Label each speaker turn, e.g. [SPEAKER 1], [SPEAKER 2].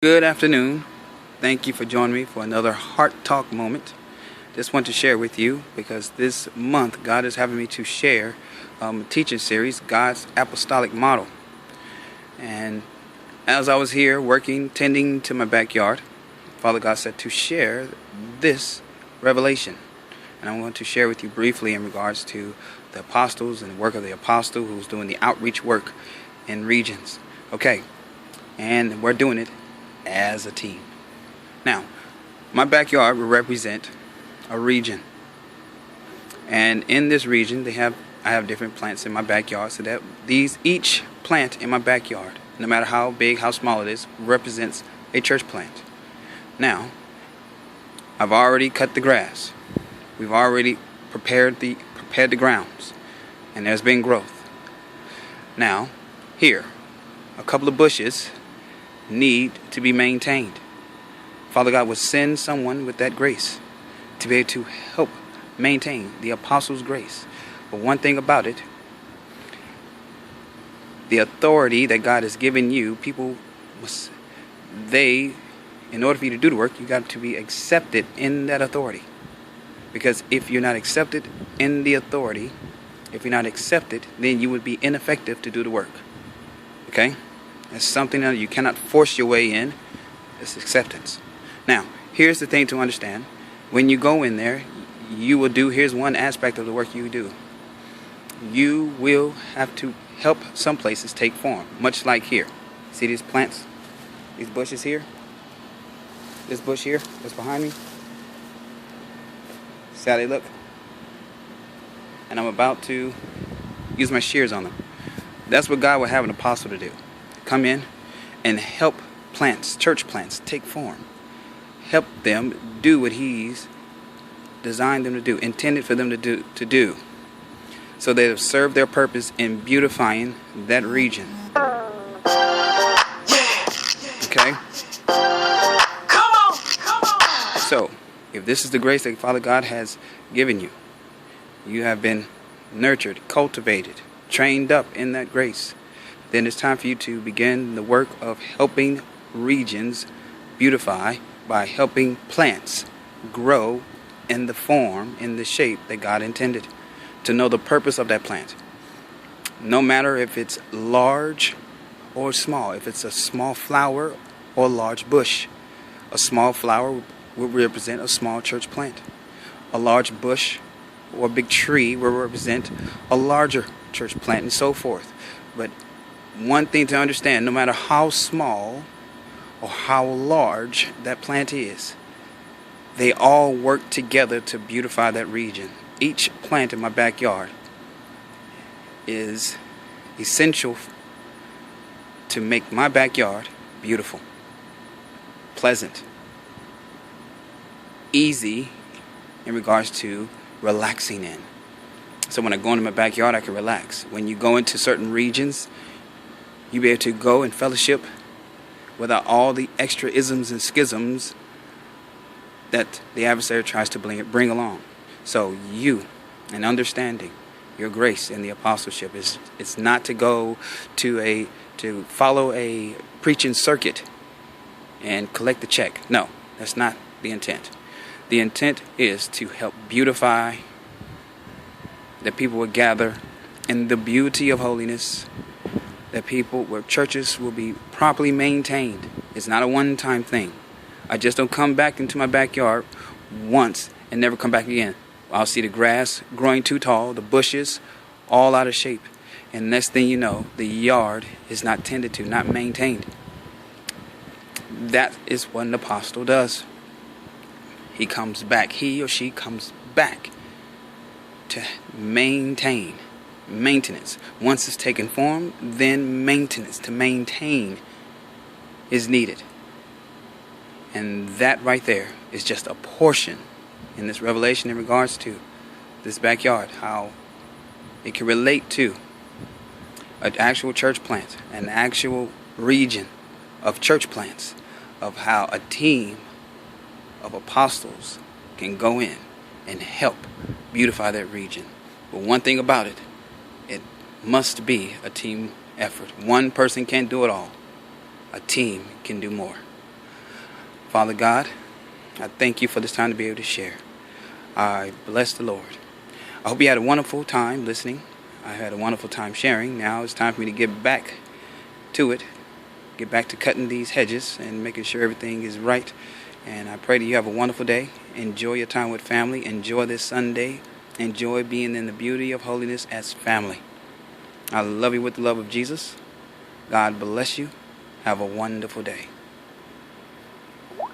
[SPEAKER 1] Good afternoon. Thank you for joining me for another Heart Talk moment. Just want to share with you because this month God is having me to share a teaching series, God's Apostolic Model. And as I was here working, tending to my backyard, Father God said to share this revelation. And I want to share with you briefly in regards to the apostles and the work of the apostle who's doing the outreach work in regions. Okay, and we're doing it as a team. Now, my backyard will represent a region, and in this region I have different plants in my backyard, so that each plant in my backyard, no matter how big, how small it is, represents a church plant. Now, I've already cut the grass. We've already prepared the grounds, and there's been growth. Now, here, a couple of bushes need to be maintained. Father God would send someone with that grace to be able to help maintain the apostles' grace. But one thing about it, the authority that God has given you, in order for you to do the work, you got to be accepted in that authority. Because if you're not accepted in the authority, if you're not accepted, then you would be ineffective to do the work. Okay? It's something that you cannot force your way in. It's acceptance. Now, here's the thing to understand. When you go in there, here's one aspect of the work you do. You will have to help some places take form, much like here. See these plants? These bushes here? This bush here that's behind me? See how they look? And I'm about to use my shears on them. That's what God would have an apostle to do. Come in and help plants, church plants, take form. Help them do what He's designed them to do, intended for them to do. So they have served their purpose in beautifying that region. Okay? Come on! So, if this is the grace that Father God has given you, you have been nurtured, cultivated, trained up in that grace, then it's time for you to begin the work of helping regions beautify by helping plants grow in the form, in the shape that God intended, to know the purpose of that plant. No matter if it's large or small, if it's a small flower or a large bush. A small flower will represent a small church plant. A large bush or a big tree will represent a larger church plant, and so forth. But one thing to understand, no matter how small or how large that plant is, they all work together to beautify that region. Each plant in my backyard is essential to make my backyard beautiful, pleasant, easy in regards to relaxing in. So when I go into my backyard, I can relax. When you go into certain regions, you'll be able to go and fellowship without all the extra isms and schisms that the adversary tries to bring along. So you, and understanding your grace in the apostleship, it's not to go to follow a preaching circuit and collect the check. No, that's not the intent. The intent is to help beautify, that people would gather in the beauty of holiness, that where churches will be properly maintained. It's not a one-time thing. I just don't come back into my backyard once and never come back again. I'll see the grass growing too tall, the bushes all out of shape, and next thing you know, the yard is not tended to, not maintained. That is what an apostle does. He or she comes back to maintenance. Once it's taken form, then maintenance, to maintain, is needed. And that right there is just a portion in this revelation in regards to this backyard, how it can relate to an actual church plant, an actual region of church plants, of how a team of apostles can go in and help beautify that region. But one thing about it must be a team effort. One person can't do it all. A team can do more. Father God, I thank you for this time to be able to share. I bless the Lord. I hope you had a wonderful time listening. I had a wonderful time sharing. Now it's time for me to get back to it, get back to cutting these hedges and making sure everything is right. And I pray that you have a wonderful day. Enjoy your time with family. Enjoy this Sunday. Enjoy being in the beauty of holiness as family. I love you with the love of Jesus. God bless you. Have a wonderful day.